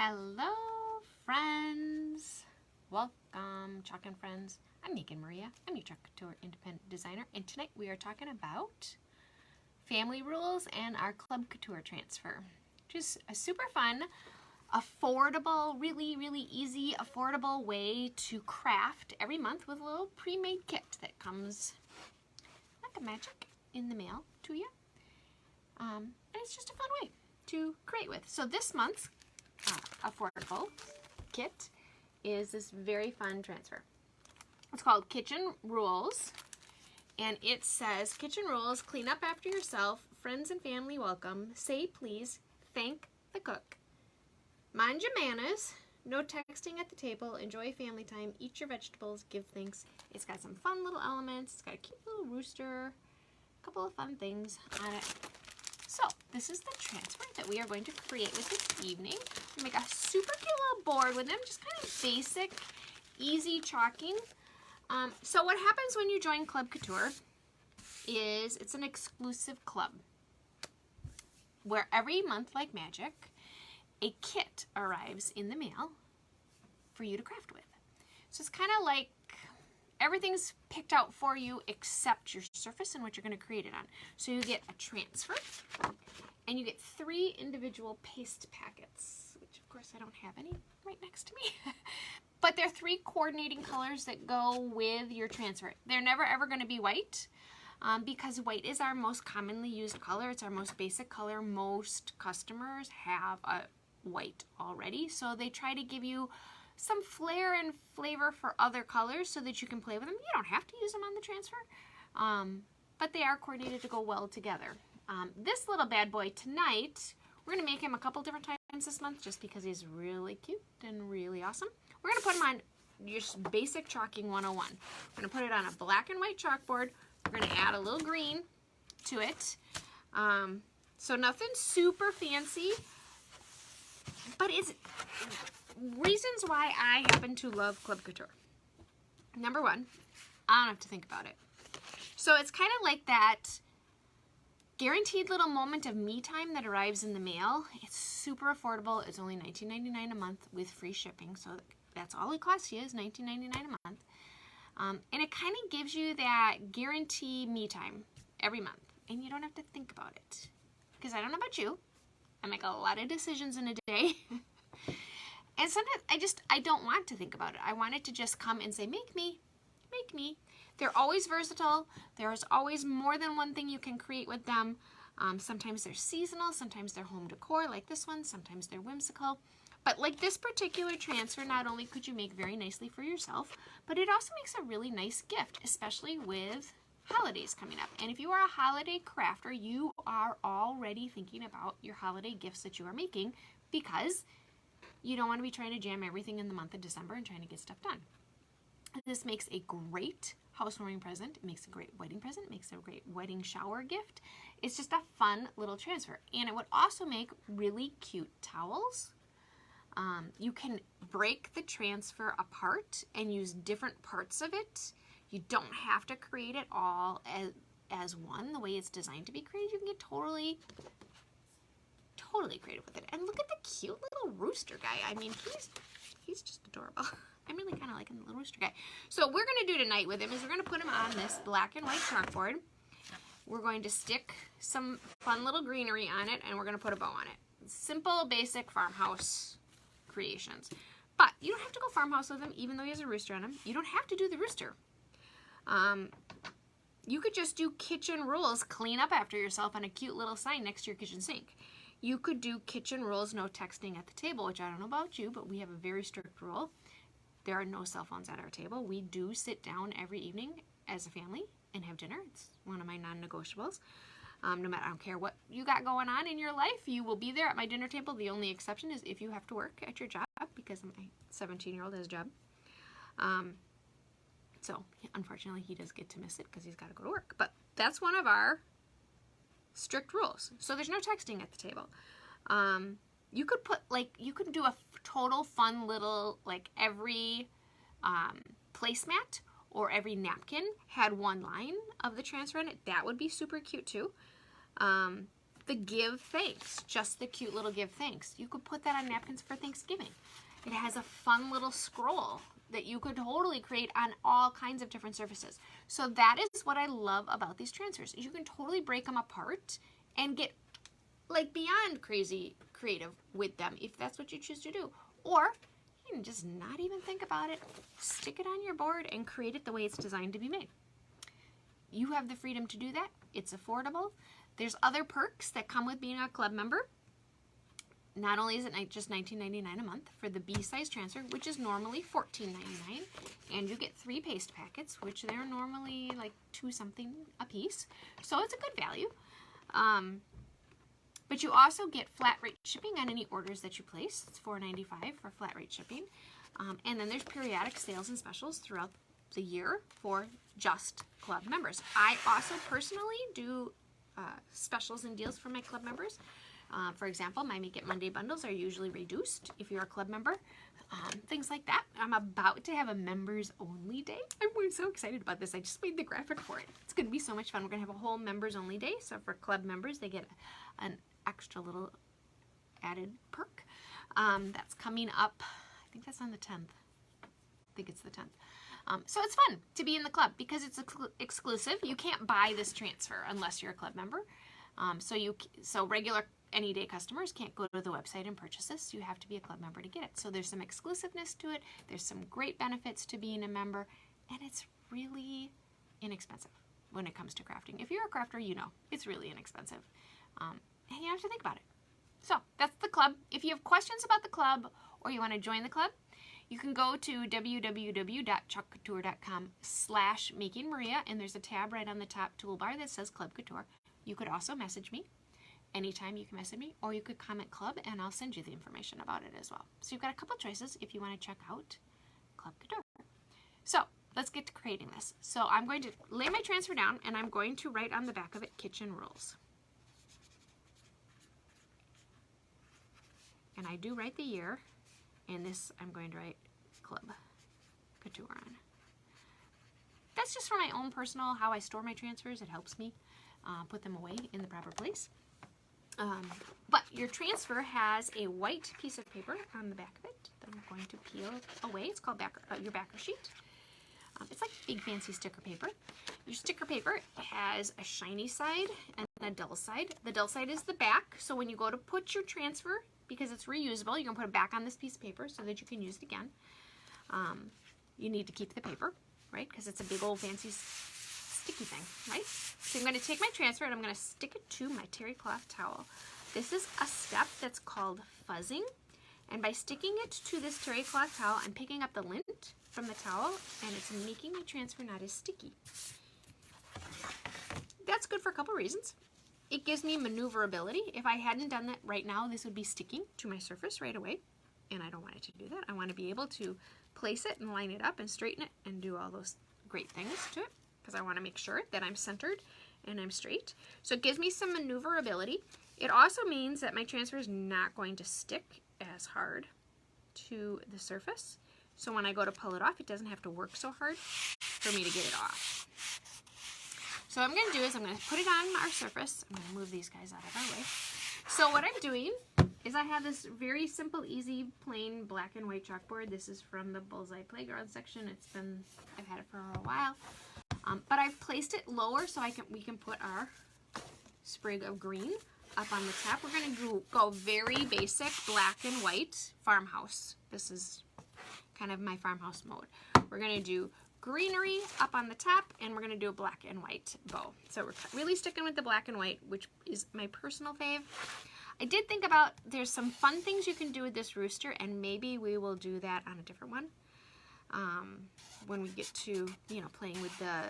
Hello, friends. Welcome, Chalk and Friends. I'm Megan Maria. I'm your Chalk Couture independent designer, and tonight we are talking about family rules and our Club Couture transfer, which is a super fun, affordable, really easy, affordable way to craft every month with a little pre-made kit that comes like a magic in the mail to you. And it's just a fun way to create with. So this month's affordable kit is this very fun transfer. It's called Kitchen Rules, and it says, kitchen rules: clean up after yourself, friends and family welcome, say please, thank the cook, mind your manners, no texting at the table, enjoy family time, eat your vegetables, give thanks. It's got some fun little elements. It's got a cute little rooster, a couple of fun things on it. So this is the transfer that we are going to create with this evening. We make a super cute little board with them, just kind of basic, easy chalking. So what happens when you join Club Couture is it's an exclusive club where every month, like magic, a kit arrives in the mail for you to craft with. So it's kind of like everything's picked out for you except your surface and what you're going to create it on. So you get a transfer, and you get 3 individual paste packets, which of course I don't have any right next to me. But they're 3 coordinating colors that go with your transfer. They're never ever going to be white because white is our most commonly used color. It's our most basic color. Most customers have a white already, so they try to give you some flair and flavor for other colors so that you can play with them. You don't have to use them on the transfer, but they are coordinated to go well together. This little bad boy tonight, we're going to make him a couple different times this month just because he's really cute and really awesome. We're going to put him on just basic chalking 101. We're going to put it on a black and white chalkboard. We're going to add a little green to it. So nothing super fancy, but it's reasons why I happen to love Club Couture. Number 1, I don't have to think about it. So it's kind of like that guaranteed little moment of me time that arrives in the mail. It's super affordable. It's only $19.99 a month with free shipping. So that's all it costs you is $19.99 a month. And it kind of gives you that guarantee me time every month. And you don't have to think about it. Because I don't know about you, I make a lot of decisions in a day. And sometimes I don't want to think about it. I want it to just come and say, make me, make me. They're always versatile. There's always more than one thing you can create with them. Sometimes they're seasonal, sometimes they're home decor like this one, sometimes they're whimsical. But like this particular transfer, not only could you make very nicely for yourself, but it also makes a really nice gift, especially with holidays coming up. And if you are a holiday crafter, you are already thinking about your holiday gifts that you are making because you don't want to be trying to jam everything in the month of December and trying to get stuff done. This makes a great housewarming present. It makes a great wedding present. It makes a great wedding shower gift. It's just a fun little transfer. And it would also make really cute towels. You can break the transfer apart and use different parts of it. You don't have to create it all as one, the way it's designed to be created. You can get totally creative with it. And look at the cute little rooster guy. I mean, he's just adorable. I'm really kind of liking the little rooster guy. So what we're going to do tonight with him is we're going to put him on this black and white chalkboard. We're going to stick some fun little greenery on it, and we're going to put a bow on it. Simple, basic farmhouse creations. But you don't have to go farmhouse with him, even though he has a rooster on him. You don't have to do the rooster. You could just do kitchen rules, clean up after yourself, on a cute little sign next to your kitchen sink. You could do kitchen rules, no texting at the table, which I don't know about you, but we have a very strict rule. There are no cell phones at our table. We do sit down every evening as a family and have dinner. It's one of my non-negotiables. No matter, I don't care what you got going on in your life, you will be there at my dinner table. The only exception is if you have to work at your job, because my 17-year-old has a job. So unfortunately, he does get to miss it because he's got to go to work. But that's one of our strict rules. So there's no texting at the table. You could put, you could do a total fun little, every placemat or every napkin had one line of the transfer in it. That would be super cute too. the give thanks, just the cute little give thanks. You could put that on napkins for Thanksgiving. It has a fun little scroll that you could totally create on all kinds of different surfaces. So that is what I love about these transfers. You can totally break them apart and get like beyond crazy creative with them if that's what you choose to do. Or you can just not even think about it, stick it on your board and create it the way it's designed to be made. You have the freedom to do that. It's affordable. There's other perks that come with being a club member. Not only is it just $19.99 a month for the B-size transfer, which is normally $14.99, and you get 3 paste packets, which they're normally like $2 something a piece. So it's a good value. But you also get flat rate shipping on any orders that you place. It's $4.95 for flat rate shipping. And then there's periodic sales and specials throughout the year for just club members. I also personally do specials and deals for my club members. For example, my Make It Monday bundles are usually reduced if you're a club member. Things like that. I'm about to have a members only day. I'm so excited about this. I just made the graphic for it. It's going to be so much fun. We're going to have a whole members only day. So for club members, they get an extra little added perk. That's coming up. I think that's on the 10th. I think it's the 10th. So it's fun to be in the club because it's exclusive. You can't buy this transfer unless you're a club member. So regular any-day customers can't go to the website and purchase this. You have to be a club member to get it. So there's some exclusiveness to it. There's some great benefits to being a member, and it's really inexpensive when it comes to crafting. If you're a crafter, you know it's really inexpensive, and you don't have to think about it. So that's the club. If you have questions about the club or you want to join the club, you can go to www.chalkcouture.com/makingmaria, and there's a tab right on the top toolbar that says Club Couture. You could also message me. Anytime you can message me, or you could comment club and I'll send you the information about it as well. So you've got a couple choices if you want to check out Club Couture. So let's get to creating this. So I'm going to lay my transfer down and I'm going to write on the back of it kitchen rules. And I do write the year, and this I'm going to write Club Couture on. That's just for my own personal, how I store my transfers. It helps me put them away in the proper place. But your transfer has a white piece of paper on the back of it that I'm going to peel away. It's called your backer sheet. It's like big fancy sticker paper. Your sticker paper has a shiny side and a dull side. The dull side is the back, so when you go to put your transfer, because it's reusable, you're going to put it back on this piece of paper so that you can use it again. You need to keep the paper, right, because it's a big old fancy sticky thing, right? So I'm going to take my transfer and I'm going to stick it to my terry cloth towel. This is a step that's called fuzzing, and by sticking it to this terry cloth towel, I'm picking up the lint from the towel and it's making my transfer not as sticky. That's good for a couple reasons. It gives me maneuverability. If I hadn't done that right now, this would be sticking to my surface right away, and I don't want it to do that. I want to be able to place it and line it up and straighten it and do all those great things to it, because I want to make sure that I'm centered and I'm straight. So it gives me some maneuverability. It also means that my transfer is not going to stick as hard to the surface. So when I go to pull it off, it doesn't have to work so hard for me to get it off. So what I'm going to do is I'm going to put it on our surface. I'm going to move these guys out of our way. So what I'm doing is I have this very simple, easy, plain black and white chalkboard. This is from the Bullseye Playground section. I've had it for a while. But I've placed it lower so we can put our sprig of green up on the top. We're going to go very basic black and white farmhouse. This is kind of my farmhouse mode. We're going to do greenery up on the top, and we're going to do a black and white bow. So we're really sticking with the black and white, which is my personal fave. I did think about there's some fun things you can do with this rooster, and maybe we will do that on a different one when we get to playing with the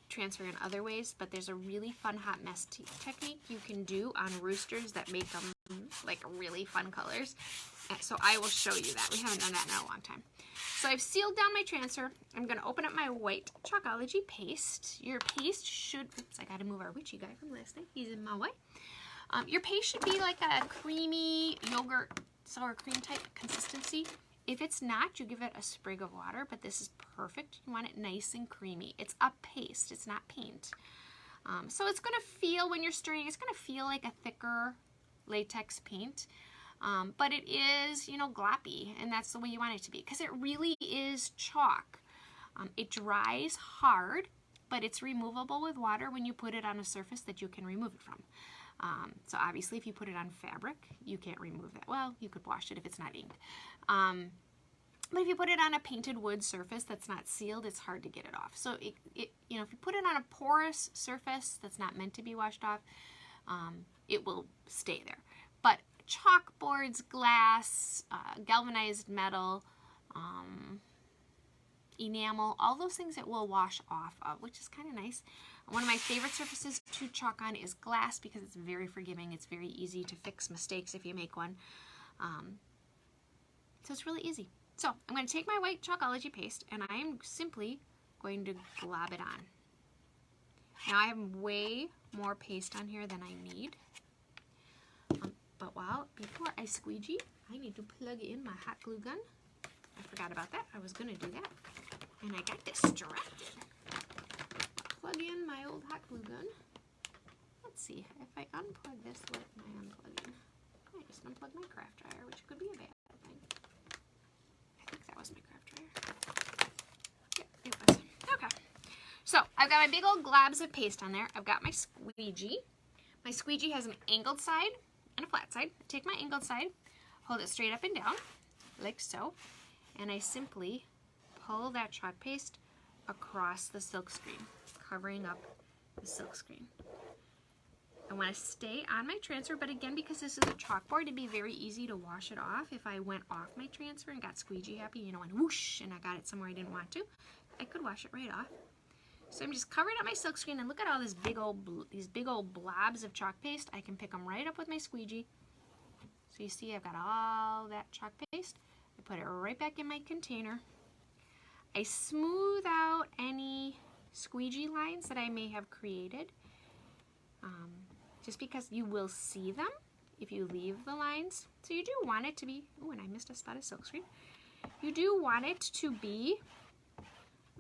transfer in other ways. But there's a really fun hot mess technique you can do on roosters that make them like really fun colors. So I will show you that. We haven't done that in a long time. So I've sealed down my transfer. I'm going to open up my white Chalkology paste. Your paste should, oops, I got to move our witchy guy from last night. He's in my way. Your paste should be like a creamy yogurt sour cream type consistency. If it's not, you give it a sprig of water, but this is perfect. You want it nice and creamy. It's a paste, it's not paint. So it's going to feel, when you're stirring, it's going to feel like a thicker latex paint. But it is, you know, gloppy, and that's the way you want it to be, because it really is chalk. It dries hard, but it's removable with water when you put it on a surface that you can remove it from. So obviously if you put it on fabric, you can't remove that. Well, you could wash it if it's not inked. But if you put it on a painted wood surface that's not sealed, it's hard to get it off. So you know, if you put it on a porous surface that's not meant to be washed off, it will stay there. But chalkboards, glass, galvanized metal, enamel, all those things it will wash off of, which is kind of nice. One of my favorite surfaces to chalk on is glass because it's very forgiving. It's very easy to fix mistakes if you make one. So it's really easy. So I'm going to take my white Chalkology paste and I'm simply going to glob it on. Now I have way more paste on here than I need. But before I squeegee, I need to plug in my hot glue gun. I forgot about that. I was going to do that. And I got distracted. Plug in my old hot glue gun. Let's see. If I unplug this, what am I unplugging? I just unplugged my craft dryer, which could be a bad thing. I think that was my craft dryer. Yep, it was. Okay. So I've got my big old globs of paste on there. I've got my squeegee. My squeegee has an angled side and a flat side. I take my angled side, hold it straight up and down, like so, and I simply pull that chalk paste across the silk screen, covering up the silk screen. I want to stay on my transfer, but again, because this is a chalkboard, it'd be very easy to wash it off if I went off my transfer and got squeegee happy, you know, and whoosh, and I got it somewhere I didn't want to. I could wash it right off. So I'm just covering up my silk screen, and look at all these big old blobs of chalk paste. I can pick them right up with my squeegee. So you see I've got all that chalk paste. I put it right back in my container. I smooth out any squeegee lines that I may have created, just because you will see them if you leave the lines. So you do want it to be, oh, and I missed a spot of silk screen. You do want it to be,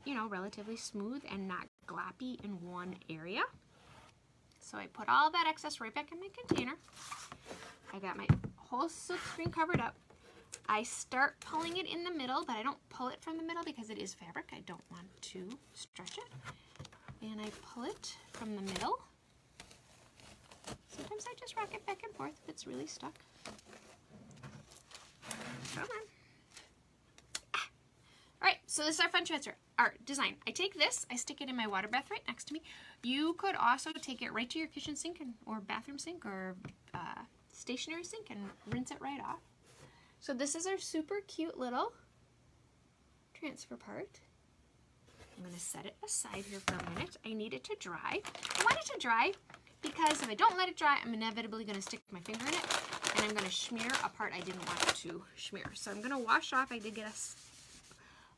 you know, relatively smooth and not gloppy in one area. So I put all that excess right back in my container. I got my whole silk screen covered up. I start pulling it in the middle, but I don't pull it from the middle because it is fabric. I don't want to stretch it. And I pull it from the middle. Sometimes I just rock it back and forth if it's really stuck. Come on. Alright, so this is our fun transfer, our design. I take this, I stick it in my water bath right next to me. You could also take it right to your kitchen sink or bathroom sink or stationary sink and rinse it right off. So this is our super cute little transfer part. I'm going to set it aside here for a minute. I need it to dry. I want it to dry because if I don't let it dry, I'm inevitably going to stick my finger in it and I'm going to smear a part I didn't want to smear. So I'm going to wash off. I did get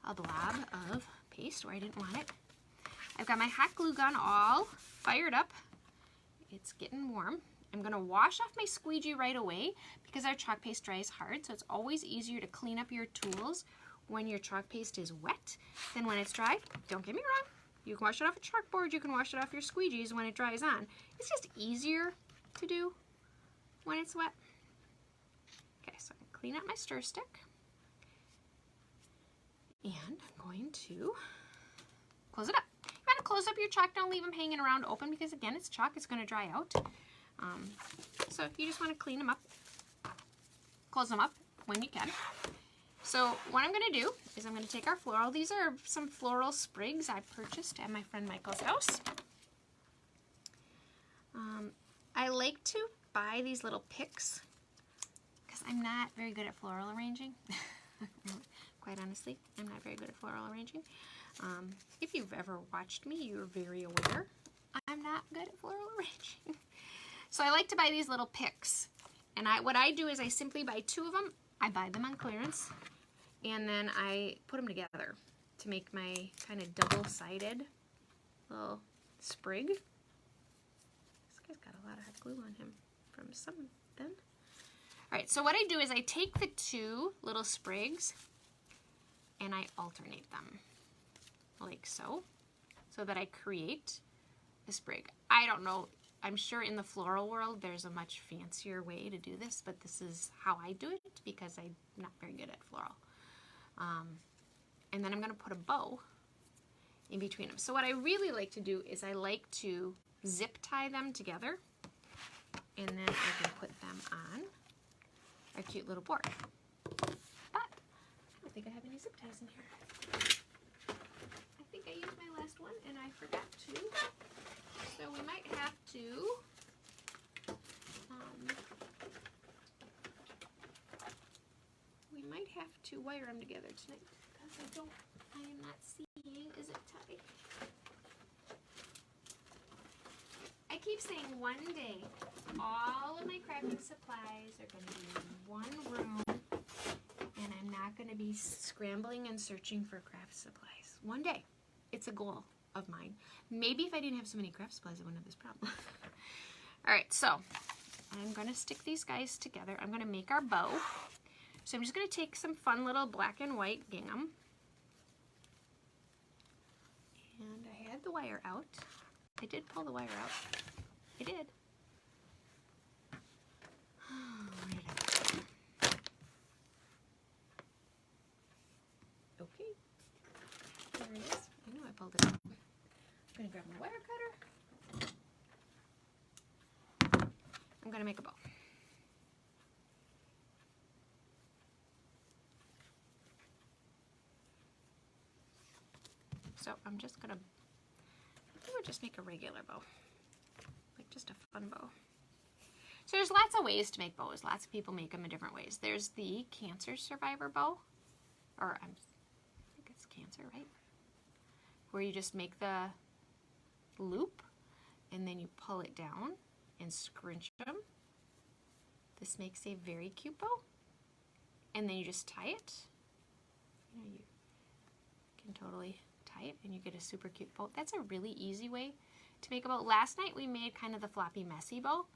a blob of paste where I didn't want it. I've got my hot glue gun all fired up. It's getting warm. I'm going to wash off my squeegee right away because our chalk paste dries hard, so it's always easier to clean up your tools when your chalk paste is wet than when it's dry. Don't get me wrong. You can wash it off a chalkboard, you can wash it off your squeegees when it dries on. It's just easier to do when it's wet. Okay, so I'm going to clean up my stir stick. And I'm going to close it up. You want to close up your chalk, don't leave them hanging around open because again, it's chalk, it's going to dry out. So you just want to clean them up, close them up when you can. So what I'm going to do is I'm going to take our floral. These are some floral sprigs I purchased at my friend Michael's house. I like to buy these little picks because I'm not very good at floral arranging. Quite honestly, I'm not very good at floral arranging. If you've ever watched me, you're very aware I'm not good at floral arranging. So I like to buy these little picks. And what I do is I simply buy 2 of them. I buy them on clearance. And then I put them together to make my kind of double-sided little sprig. This guy's got a lot of hot glue on him from something. Alright, so what I do is I take the 2 little sprigs and I alternate them like so that I create a sprig. I don't know. I'm sure in the floral world there's a much fancier way to do this, but this is how I do it because I'm not very good at floral. And then I'm going to put a bow in between them. So what I really like to do is I like to zip tie them together, and then I can put them on our cute little board. But I don't think I have any zip ties in here. I think I used my last one and I forgot to. So we might have to wire them together tonight because I am not seeing a zip tie. I keep saying one day all of my crafting supplies are going to be in one room and I'm not going to be scrambling and searching for craft supplies. One day. It's a goal of mine. Maybe if I didn't have so many craft supplies, I wouldn't have this problem. Alright, so I'm going to stick these guys together. I'm going to make our bow. So I'm just going to take some fun little black and white gingham. And I had the wire out. I did pull the wire out. I did. Where did I put it? Okay. There it is. I know I pulled it out. I'm going to grab my wire cutter. I'm going to make a bow. So I'm just going to, I would just make a regular bow. Like just a fun bow. So there's lots of ways to make bows. Lots of people make them in different ways. There's the cancer survivor bow. Or I think it's cancer, right? Where you just make the loop and then you pull it down and scrunch them. This makes a very cute bow. And then you just tie it. You know, you can totally tie it and you get a super cute bow. That's a really easy way to make a bow. Last night we made kind of the floppy messy bow,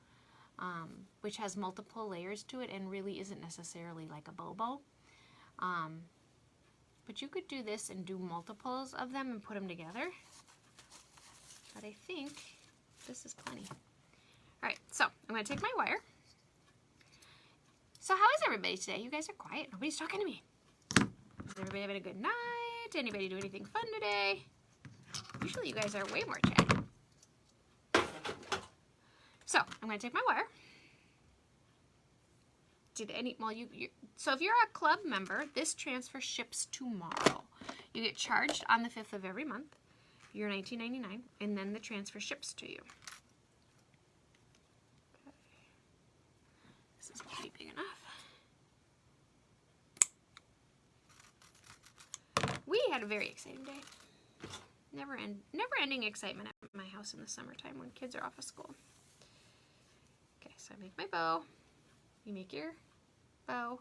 which has multiple layers to it and really isn't necessarily like a bow. But you could do this and do multiples of them and put them together. But I think this is plenty. Alright, so I'm going to take my wire. So how is everybody today? You guys are quiet. Nobody's talking to me. Is everybody having a good night? Anybody do anything fun today? Usually you guys are way more chatty. So I'm going to take my wire. So if you're a club member, this transfer ships tomorrow. You get charged on the 5th of every month. You're $19.99, and then the transfer ships to you. Okay. This is pretty big enough. We had a very exciting day. Never-ending excitement at my house in the summertime when kids are off of school. Okay, so I make my bow. You make your bow.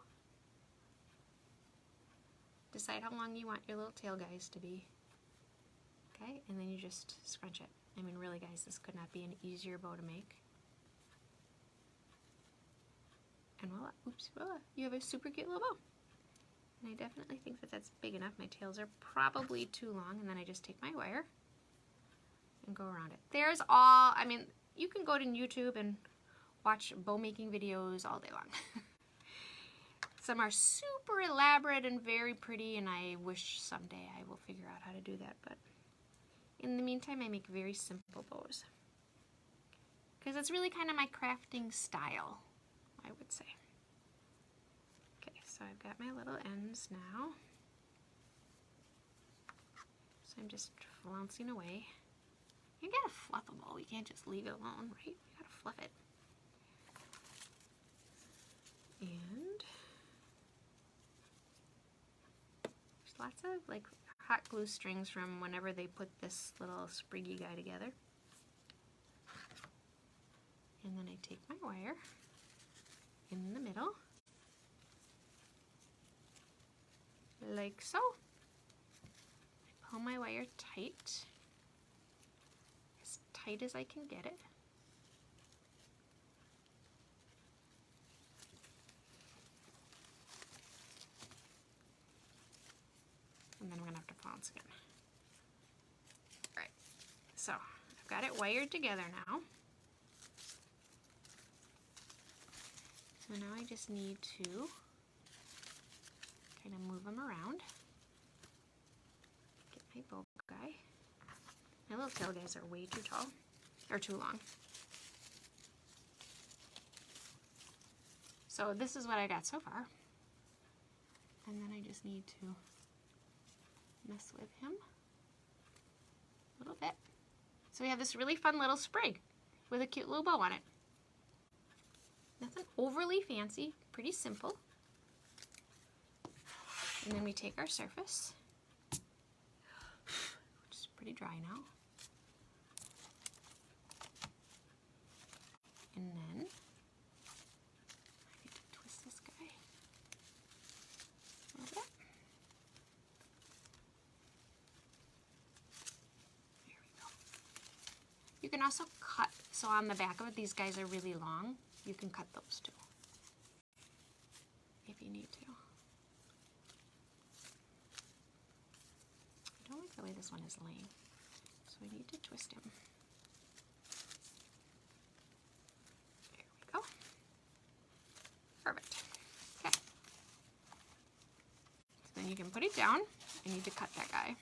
Decide how long you want your little tail guys to be. Okay, and then you just scrunch it. I mean, really, guys, this could not be an easier bow to make. And voila, oops, voila, you have a super cute little bow. And I definitely think that that's big enough. My tails are probably too long, and then I just take my wire and go around it. There's all, I mean, you can go to YouTube and watch bow making videos all day long. Some are super elaborate and very pretty, and I wish someday I will figure out how to do that, but in the meantime, I make very simple bows. Because it's really kind of my crafting style, I would say. Okay, so I've got my little ends now. So I'm just flouncing away. You gotta fluff a bow, you can't just leave it alone, right? You gotta fluff it. And there's lots of like hot glue strings from whenever they put this little spriggy guy together. And then I take my wire in the middle, like so. I pull my wire tight, as tight as I can get it. And then I'm going to have to flounce again. Alright, so I got it wired together now. So now I just need to kind of move them around. Get my bow guy. My little tail guys are way too tall, or too long. So this is what I got so far. And then I just need to mess with him a little bit. So we have this really fun little sprig with a cute little bow on it. Nothing overly fancy, pretty simple. And then we take our surface, which is pretty dry now. And then I need to twist this guy a little bit. There we go. You can also cut, so on the back of it, these guys are really long. You can cut those too, if you need to. I don't like the way this one is laying, so I need to twist him. There we go. Perfect. Okay. So then you can put it down. I need to cut that guy.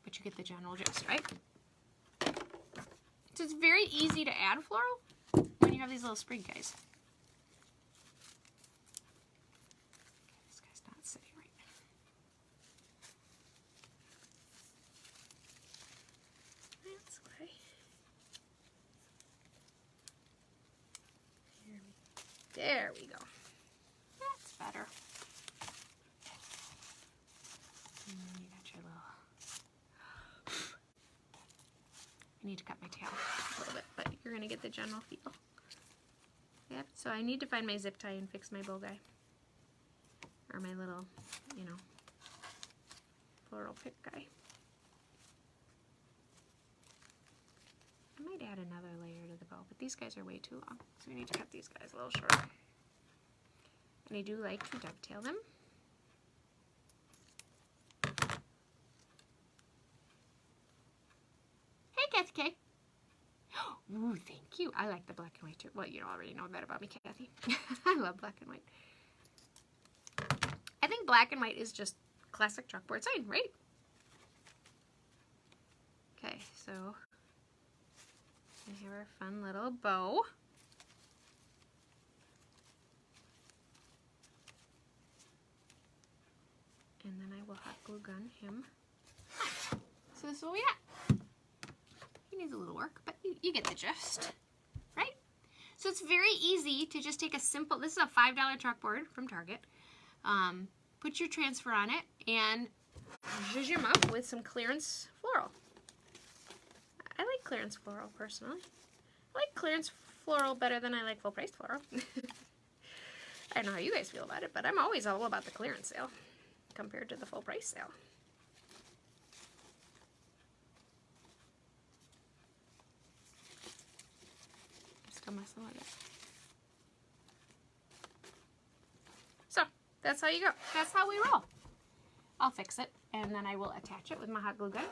But you get the general gist, right? So it's very easy to add floral when you have these little sprig guys. This guy's not sitting right. That's why. There we go. That's better. And then you got your little... I need to cut my tail a little bit, but you're going to get the general feel. Yep, so I need to find my zip tie and fix my bow guy. Or my little, you know, floral pick guy. I might add another layer to the bow, but these guys are way too long. So we need to cut these guys a little shorter. And I do like to dovetail them. Hey, Kathy K. Ooh, thank you. I like the black and white too. Well, you already know that about me, Kathy. I love black and white. I think black and white is just classic chalkboard sign, right? Okay, so we have our fun little bow. And then I will hot glue gun him. So this is what we got. He needs a little work, but you get the gist, right? So it's very easy to just take a simple, this is a $5 chalkboard from Target. Put your transfer on it and zhuzh him up with some clearance floral. I like clearance floral personally. I like clearance floral better than I like full price floral. I don't know how you guys feel about it, but I'm always all about the clearance sale compared to the full price sale. Still messing with it. So that's how you go. That's how we roll. I'll fix it and then I will attach it with my hot glue gun.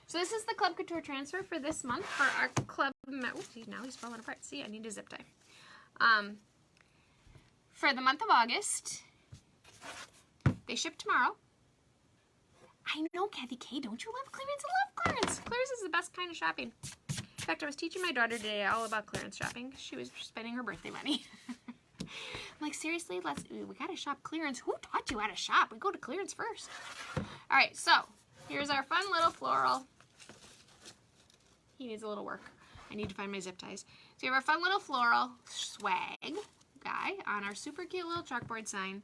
So this is the Club Couture transfer for this month for our club. Oops, now he's falling apart. See, I need a zip tie. For the month of August, they ship tomorrow. I know, Kathy K, don't you love clearance? I love clearance. Clearance is the best kind of shopping. In fact, I was teaching my daughter today all about clearance shopping. She was spending her birthday money. I'm like, seriously, we gotta shop clearance. Who taught you how to shop? We go to clearance first. All right, so here's our fun little floral. He needs a little work. I need to find my zip ties. So we have our fun little floral swag guy on our super cute little chalkboard sign.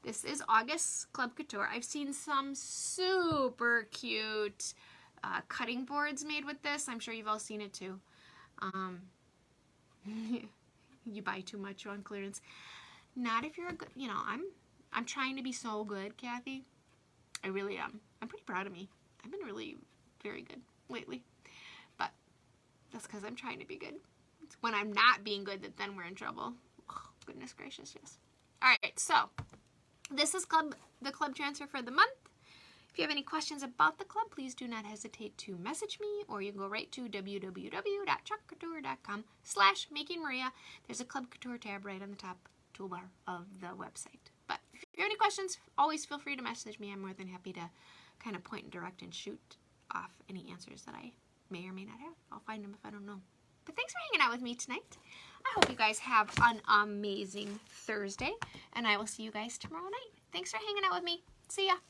This is August Club Couture. I've seen some super cute cutting boards made with this. I'm sure you've all seen it too. You buy too much on clearance. Not if you're a good, you know, I'm trying to be so good, Kathy. I really am. I'm pretty proud of me. I've been really very good lately. But that's because I'm trying to be good. It's when I'm not being good that then we're in trouble. Oh, goodness gracious, yes. All right, so this is the club transfer for the month. If you have any questions about the club, please do not hesitate to message me, or you can go right to www.chalkcouture.com/makingmaria. There's a Club Couture tab right on the top toolbar of the website. But if you have any questions, always feel free to message me. I'm more than happy to kind of point and direct and shoot off any answers that I may or may not have. I'll find them if I don't know. But thanks for hanging out with me tonight. I hope you guys have an amazing Thursday, and I will see you guys tomorrow night. Thanks for hanging out with me. See ya.